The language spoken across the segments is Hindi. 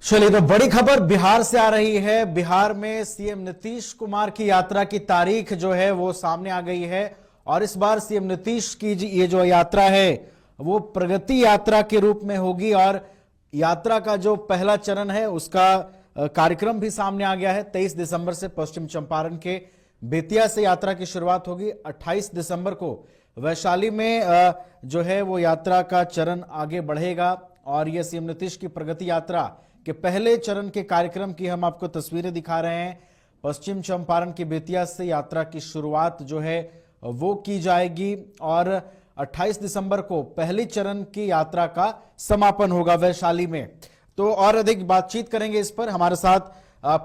चलिए, तो बड़ी खबर बिहार से आ रही है। बिहार में सीएम नीतीश कुमार की यात्रा की तारीख जो है वो सामने आ गई है और इस बार सीएम नीतीश की ये जो यात्रा है वो प्रगति यात्रा के रूप में होगी और यात्रा का जो पहला चरण है उसका कार्यक्रम भी सामने आ गया है। 23 दिसंबर से पश्चिम चंपारण के बेतिया से यात्रा की शुरुआत होगी। 28 दिसंबर को वैशाली में जो है वो यात्रा का चरण आगे बढ़ेगा और ये सीएम नीतीश की प्रगति यात्रा के पहले चरण के कार्यक्रम की हम आपको तस्वीरें दिखा रहे हैं। पश्चिम चंपारण के बेतिया से यात्रा की शुरुआत जो है वो की जाएगी और 28 दिसंबर को पहली चरण की यात्रा का समापन होगा वैशाली में। तो और अधिक बातचीत करेंगे इस पर। हमारे साथ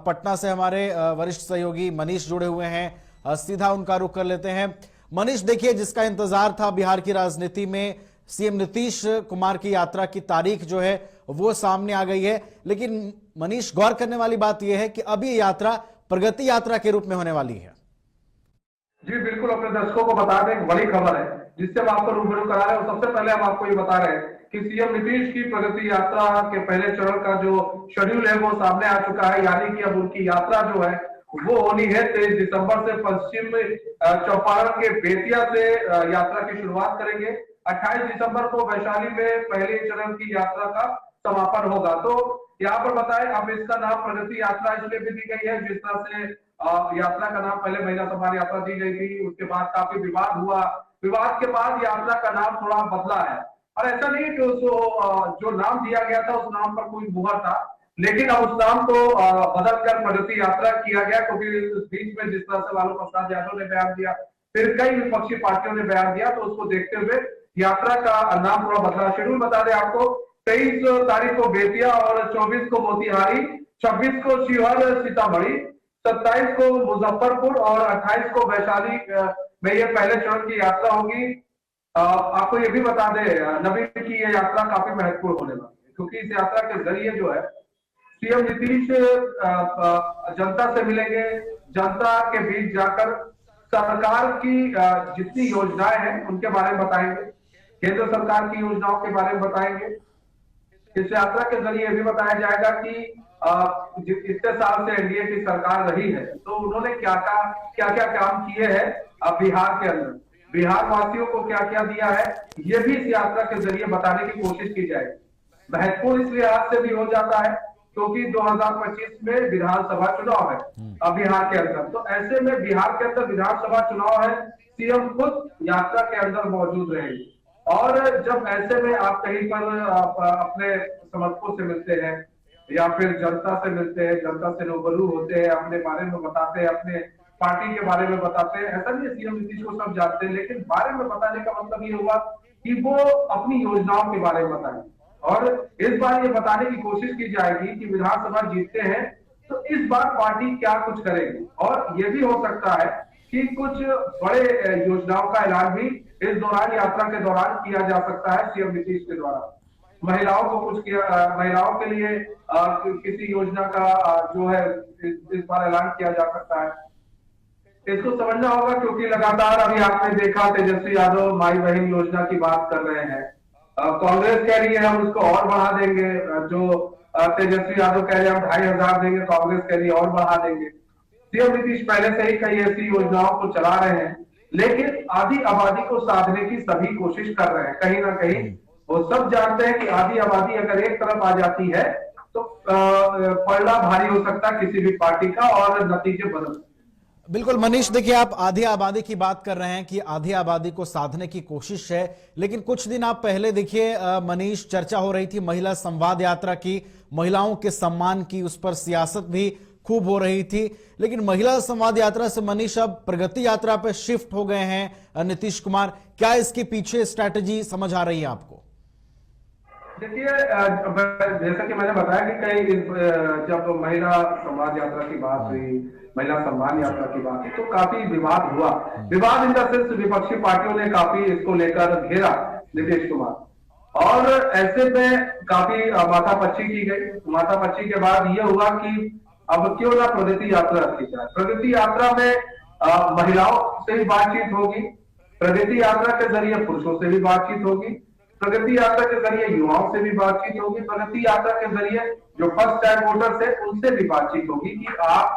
पटना से हमारे वरिष्ठ सहयोगी मनीष जुड़े हुए हैं। सीधा उनका रुख कर लेते हैं। मनीष, देखिए, जिसका इंतजार था बिहार की राजनीति में, सीएम नीतीश कुमार की यात्रा की तारीख जो है वो सामने आ गई है, लेकिन मनीष, गौर करने वाली बात यह है कि अब ये यात्रा प्रगति यात्रा के रूप में होने वाली है। जी बिल्कुल, अपने दर्शकों को बता दें, एक बड़ी खबर है जिससे हम आपको रूबरू करा रहे हैं। सबसे पहले हम आपको ये बता रहे हैं कि सीएम नीतीश की प्रगति यात्रा के पहले चरण का जो शेड्यूल है वो सामने आ चुका है, यानी कि अब उनकी यात्रा जो है वो होनी है 23 दिसंबर से। पश्चिम चंपारण के बेतिया से यात्रा की शुरुआत करेंगे। 28 दिसंबर को वैशाली में पहले चरण की यात्रा का समापन होगा। तो यहाँ पर बताएं, अब इसका नाम प्रगति यात्रा इसलिए भी दी गई है, जिस तरह से यात्रा का नाम पहले महिला सम्मान यात्रा दी गई थी, उसके बाद काफी विवाद हुआ। विवाद के बाद यात्रा का नाम थोड़ा बदला है और ऐसा नहीं कि उसको जो नाम दिया गया था उस नाम पर कोई मुहर था, लेकिन अब उस नाम को बदलकर प्रगति यात्रा किया गया, क्योंकि बीच में जिस तरह से लालू प्रसाद यादव ने बयान दिया, फिर कई विपक्षी पार्टियों ने बयान दिया, तो उसको देखते हुए यात्रा का नाम थोड़ा बदला। शेड्यूल बता दें आपको, 23 तारीख को बेतिया और 24 को मोतिहारी, 26 को शिवहर सीतामढ़ी, 27 को मुजफ्फरपुर और 28 को वैशाली में ये पहले चरण की यात्रा होगी। आपको ये भी बता दें नवीन की ये यात्रा काफी महत्वपूर्ण होने वाली है, क्योंकि इस यात्रा के जरिए जो है सीएम नीतीश जनता से मिलेंगे, जनता के बीच जाकर सरकार की जितनी योजनाएं हैं उनके बारे में बताएंगे, केंद्र सरकार की योजनाओं के बारे में बताएंगे। इस यात्रा के जरिए भी बताया जाएगा कि इतने साल से एनडीए की सरकार रही है तो उन्होंने क्या क्या काम किए हैं बिहार के अंदर, बिहार वासियों को क्या क्या दिया है, ये भी इस यात्रा के जरिए बताने की कोशिश की जाएगी। महत्वपूर्ण इस लिहाज से भी हो जाता है क्योंकि 2025 में विधानसभा चुनाव है बिहार के अंदर, तो ऐसे में बिहार के अंदर विधानसभा चुनाव है, सीएम खुद यात्रा के अंदर मौजूद रहेंगे और जब ऐसे में आप कहीं पर अपने समर्थकों से मिलते हैं या फिर जनता से मिलते हैं, जनता से रूबरू होते हैं, अपने बारे में बताते हैं, अपने पार्टी के बारे में बताते हैं, ऐसा नहीं सीएम नीतीश को सब जानते हैं, लेकिन बारे में बताने का मतलब ये हुआ कि वो अपनी योजनाओं के बारे में बताएं और इस बार ये बताने की कोशिश की जाएगी कि विधानसभा जीतते हैं तो इस बार पार्टी क्या कुछ करेगी और ये भी हो सकता है कि कुछ बड़े योजनाओं का ऐलान भी इस दौरान, यात्रा के दौरान किया जा सकता है सीएम नीतीश के द्वारा। महिलाओं को कुछ किया, महिलाओं के लिए किसी योजना का जो है इस बार ऐलान किया जा सकता है। इसको समझना होगा क्योंकि लगातार अभी आपने देखा तेजस्वी यादव माई बहन योजना की बात कर रहे हैं, कांग्रेस कह रही है हम उसको और बढ़ा देंगे, जो तेजस्वी यादव कह रहे हैं हम 2500 देंगे, कांग्रेस कह रही है और बढ़ा देंगे। सीएम नीतीश पहले से ही कई ऐसी योजनाओं को चला रहे हैं, लेकिन आधी आबादी को साधने की सभी कोशिश कर रहे हैं। कहीं ना कहीं वो सब जानते हैं कि आधी आबादी अगर एक तरफ आ जाती है तो पलड़ा भारी हो सकता है किसी भी पार्टी का और नतीजे बदल। बिल्कुल मनीष, देखिए, आप आधी आबादी की बात कर रहे हैं कि आधी आबादी को साधने की कोशिश है, लेकिन कुछ दिन आप पहले देखिए मनीष, चर्चा हो रही थी महिला संवाद यात्रा की, महिलाओं के सम्मान की, उस पर सियासत भी खूब हो रही थी, लेकिन महिला संवाद यात्रा से मनीष अब प्रगति यात्रा पर शिफ्ट हो गए हैं नीतीश कुमार। क्या इसके पीछे स्ट्रैटेजी समझ आ रही है आपको? देखिए, जैसा कि मैंने बताया कि कई जब महिला संवाद यात्रा की बात हुई, महिला सम्मान यात्रा की बात हुई, तो काफी विवाद हुआ। विवाद इन द सेंस विपक्षी पार्टियों ने काफी इसको लेकर घेरा नीतीश कुमार और ऐसे में काफी माथापच्ची की गई। माथापच्ची के बाद यह हुआ कि अब क्यों ना प्रगति यात्रा रखी जाए। प्रगति यात्रा में महिलाओं से भी बातचीत होगी, प्रगति यात्रा के जरिए पुरुषों से भी बातचीत होगी, प्रगति यात्रा के जरिए युवाओं से भी बातचीत होगी, प्रगति यात्रा के जरिए जो फर्स्ट टाइम वोटर्स है उनसे भी बातचीत होगी कि आप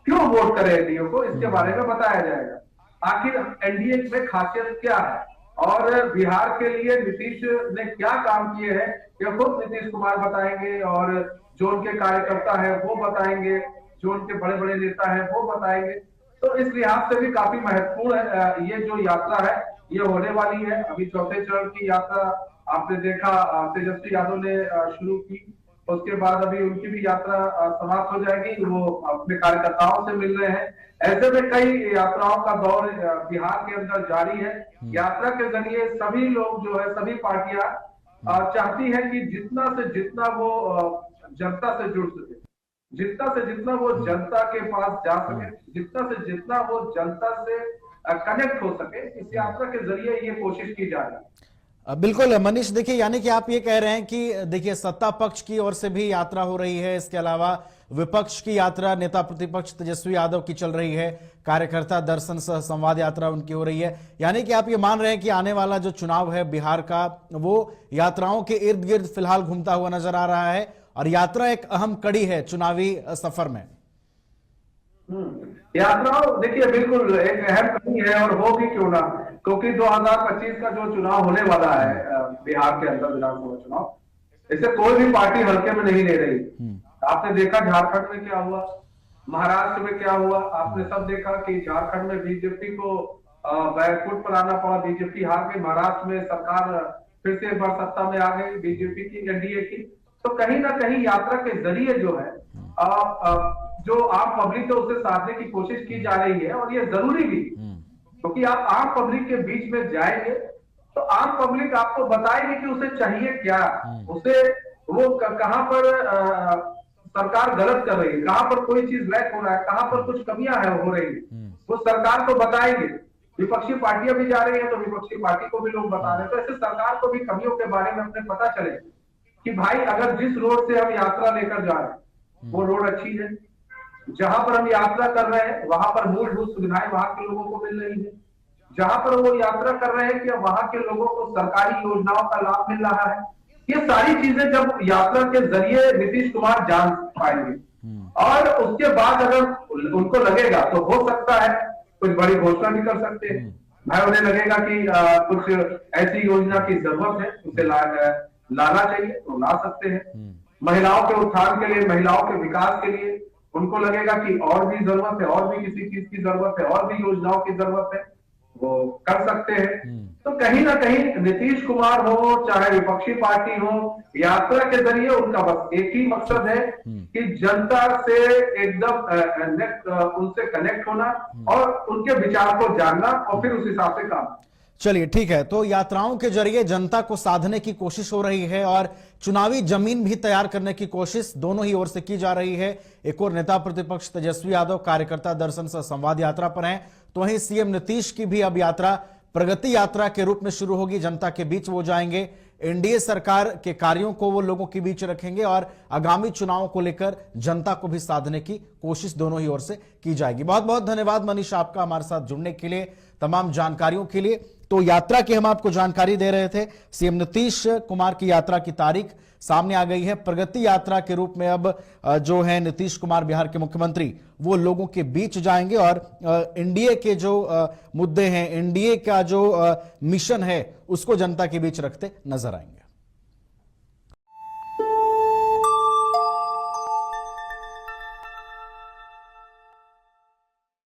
क्यों वोट करें एनडीए को, इसके बारे में बताया जाएगा। आखिर एनडीए में खासियत क्या है और बिहार के लिए नीतीश ने क्या काम किए हैं, यह खुद नीतीश कुमार बताएंगे और जो उनके कार्यकर्ता है वो बताएंगे, जो उनके बड़े बड़े नेता है वो बताएंगे। तो इस लिहाज से भी काफी महत्वपूर्ण है ये जो यात्रा है, ये होने वाली है। अभी चौथे चरण की यात्रा आपने देखा तेजस्वी यादव ने शुरू की, उसके बाद अभी उनकी भी यात्रा समाप्त हो जाएगी, वो अपने कार्यकर्ताओं से मिल रहे हैं। ऐसे में कई यात्राओं का दौर बिहार के अंदर जारी है। यात्रा के जरिए सभी लोग जो है, सभी पार्टियां चाहती है कि जितना से जितना वो जनता से जुड़ सके, जितना से जितना वो जनता के पास जा सके, जितना से जितना वो जनता से कनेक्ट हो सके, इस यात्रा के जरिए ये कोशिश की जा रही है। बिल्कुल मनीष, देखिए यानी कि आप ये कह रहे हैं कि देखिए सत्ता पक्ष की ओर से भी यात्रा हो रही है, इसके अलावा विपक्ष की यात्रा नेता प्रतिपक्ष तेजस्वी यादव की चल रही है, कार्यकर्ता दर्शन सह संवाद यात्रा उनकी हो रही है। यानी कि आप ये मान रहे हैं कि आने वाला जो चुनाव है बिहार का, वो यात्राओं के इर्द गिर्द फिलहाल घूमता हुआ नजर आ रहा है और यात्रा एक अहम कड़ी है चुनावी सफर में। यात्रा देखिए बिल्कुल एक अहम कड़ी है और होगी क्यों ना, क्योंकि 2025 का जो चुनाव होने वाला है बिहार के अंदर विधानसभा चुनाव, इसे कोई भी पार्टी हल्के में नहीं ले रही। आपने देखा झारखंड में क्या हुआ, महाराष्ट्र में क्या हुआ, आपने सब देखा कि झारखंड में बीजेपी को बैकफुट पर आना पड़ा, बीजेपी हार गई, महाराष्ट्र में सरकार फिर से एक बार सत्ता में आ गई बीजेपी की, एनडीए की। तो कहीं ना कहीं यात्रा के जरिए जो है जो आम पब्लिक है उसे साधने की कोशिश की जा रही है और ये जरूरी भी, क्योंकि आप आम पब्लिक के बीच में जाएंगे तो आम पब्लिक आपको बताएगी कि उसे चाहिए क्या, उसे वो कहां पर सरकार गलत कर रही है, कहां पर कोई चीज लैक हो रहा है, कहां पर कुछ कमियां है हो रही है, वो सरकार को बताएंगे। विपक्षी पार्टियां भी जा रही है तो विपक्षी पार्टी को भी लोग बता रहे हैं, तो ऐसे सरकार को भी कमियों के बारे में अपने पता चले कि भाई अगर जिस रोड से हम यात्रा लेकर जा रहे हैं वो रोड अच्छी है, जहां पर हम यात्रा कर रहे हैं वहां पर मूलभूत सुविधाएं वहां के लोगों को मिल रही है, जहां पर वो यात्रा कर रहे हैं कि वहां के लोगों को सरकारी योजनाओं का लाभ मिल रहा है। ये सारी चीजें जब यात्रा के जरिए नीतीश कुमार जान पाएंगे और उसके बाद अगर उनको लगेगा तो हो सकता है कुछ बड़ी घोषणा भी कर सकते हैं। भाई उन्हें लगेगा कि कुछ ऐसी योजना की जरूरत है, उसे लाना चाहिए तो ला सकते हैं। महिलाओं के उत्थान के लिए, महिलाओं के विकास के लिए उनको लगेगा कि और भी जरूरत है, और भी किसी चीज की जरूरत है, और भी योजनाओं की जरूरत है, वो कर सकते हैं। तो कहीं ना कहीं नीतीश कुमार हो चाहे विपक्षी पार्टी हो, यात्रा के जरिए उनका बस एक ही मकसद है कि जनता से एकदम उनसे कनेक्ट होना और उनके विचार को जानना और फिर उस हिसाब से काम। चलिए ठीक है, तो यात्राओं के जरिए जनता को साधने की कोशिश हो रही है और चुनावी जमीन भी तैयार करने की कोशिश दोनों ही ओर से की जा रही है। एक और नेता प्रतिपक्ष तेजस्वी यादव कार्यकर्ता दर्शन सह संवाद यात्रा पर हैं, तो वहीं सीएम नीतीश की भी अब यात्रा प्रगति यात्रा के रूप में शुरू होगी, जनता के बीच वो जाएंगे, एनडीए सरकार के कार्यों को वो लोगों के बीच रखेंगे और आगामी चुनावों को लेकर जनता को भी साधने की कोशिश दोनों ही ओर से की जाएगी। बहुत बहुत धन्यवाद मनीष आपका हमारे साथ जुड़ने के लिए, तमाम जानकारियों के लिए। तो यात्रा की हम आपको जानकारी दे रहे थे, सीएम नीतीश कुमार की यात्रा की तारीख सामने आ गई है। प्रगति यात्रा के रूप में अब जो है नीतीश कुमार बिहार के मुख्यमंत्री वो लोगों के बीच जाएंगे और एनडीए के जो मुद्दे हैं, एनडीए का जो मिशन है उसको जनता के बीच रखते नजर आएंगे।